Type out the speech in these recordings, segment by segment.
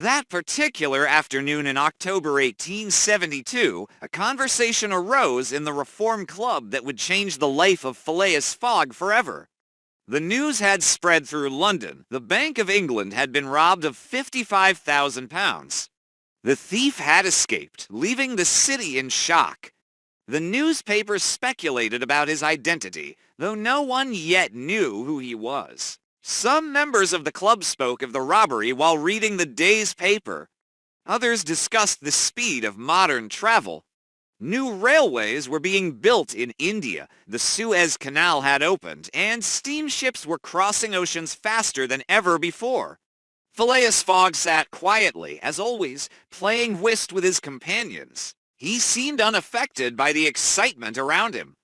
That particular afternoon in October 1872, a conversation arose in the Reform Club that would change the life of Phileas Fogg forever. The news had spread through London. The Bank of England had been robbed of £55,000. The thief had escaped, leaving the city in shock. The newspapers speculated about his identity, though no one yet knew who he was. Some members of the club spoke of the robbery while reading the day's paper. Others discussed the speed of modern travel. New railways were being built in India, the Suez Canal had opened, and steamships were crossing oceans faster than ever before. Phileas Fogg sat quietly, as always, playing whist with his companions. He seemed unaffected by the excitement around him.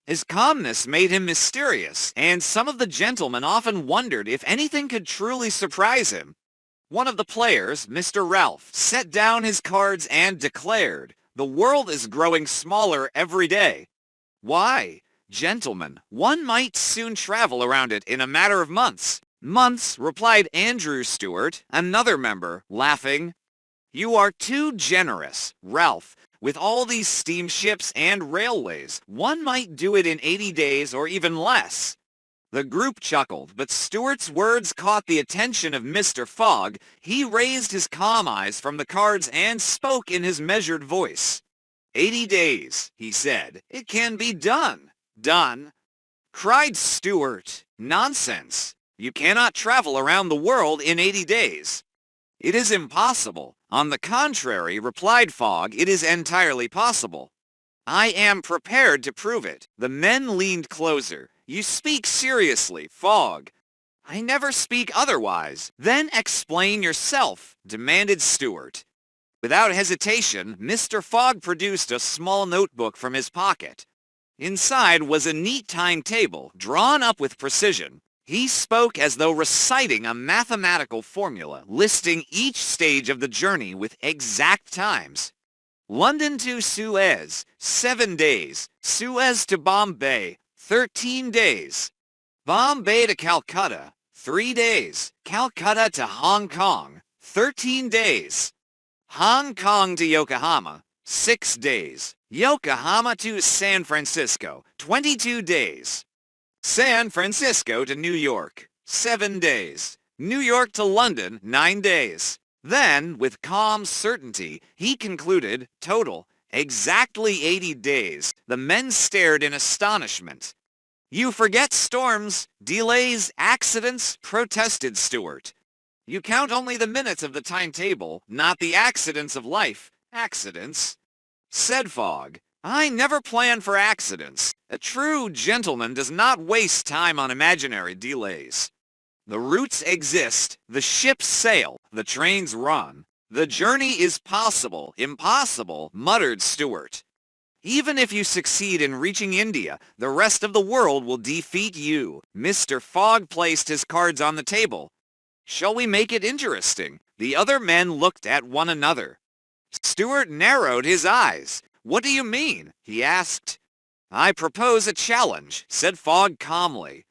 His calmness made him mysterious, and some of the gentlemen often wondered if anything could truly surprise him. One of the players, Mr. Ralph, set down his cards and declared, "The world is growing smaller every day." "Why, gentlemen, one might soon travel around it in a matter of months." "Months," replied Andrew Stuart, another member, laughing. "You are too generous, Ralph. With all these steamships and railways, one might do it in 80 days or even less." The group chuckled, but Stuart's words caught the attention of Mr. Fogg. He raised his calm eyes from the cards and spoke in his measured voice. "80 days, he said. "It can be done." "Done?" cried Stuart. "Nonsense. You cannot travel around the world in 80 days. "It is impossible." "On the contrary," replied Fogg, "it is entirely possible. I am prepared to prove it." The men leaned closer. "You speak seriously, Fogg." "I never speak otherwise." "Then explain yourself," demanded Stuart. Without hesitation, Mr. Fogg produced a small notebook from his pocket. Inside was a neat timetable, drawn up with precision. He spoke as though reciting a mathematical formula, listing each stage of the journey with exact times. London to Suez, 7 days. Suez to Bombay, 13 days. Bombay to Calcutta, 3 days. Calcutta to Hong Kong, 13 days. Hong Kong to Yokohama, 6 days. Yokohama to San Francisco, 22 days. San Francisco to New York, 7 days. New York to London, 9 days. Then, with calm certainty, he concluded, total, exactly 80 days. The men stared in astonishment. "You forget storms, delays, accidents," protested Stuart. "You count only the minutes of the timetable, not the accidents of life." "Accidents?" said Fogg. "I never plan for accidents. A true gentleman does not waste time on imaginary delays. The routes exist, the ships sail, the trains run. The journey is possible." "Impossible," muttered Stuart. "Even if you succeed in reaching India, the rest of the world will defeat you." Mr. Fogg placed his cards on the table. "Shall we make it interesting?" The other men looked at one another. Stuart narrowed his eyes. "What do you mean?" he asked. "I propose a challenge," said Fogg calmly.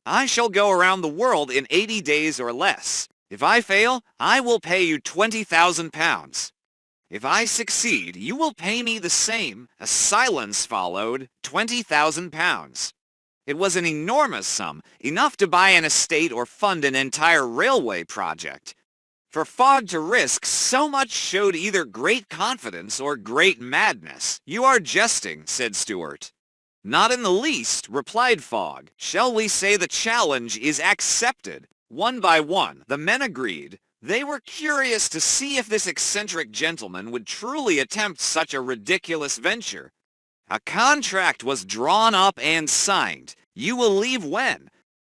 "I shall go around the world in 80 days or less. If I fail, I will pay you £20,000. If I succeed, you will pay me the same." A silence followed. £20,000. It was an enormous sum, enough to buy an estate or fund an entire railway project. For Fogg to risk so much showed either great confidence or great madness. "You are jesting," said Stuart. "Not in the least," replied Fogg. "Shall we say the challenge is accepted?" One by one, the men agreed. They were curious to see if this eccentric gentleman would truly attempt such a ridiculous venture. A contract was drawn up and signed. "You will leave when?"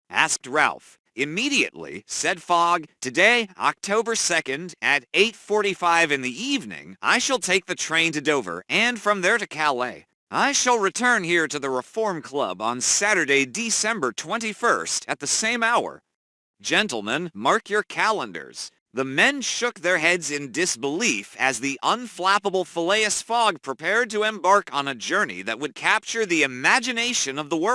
asked Ralph. "Immediately," said Fogg. "Today, October 2nd, at 8:45 in the evening, I shall take the train to Dover, and from there to Calais. I shall return here to the Reform Club on Saturday, December 21st, at the same hour. Gentlemen, mark your calendars." The men shook their heads in disbelief as the unflappable Phileas Fogg prepared to embark on a journey that would capture the imagination of the world.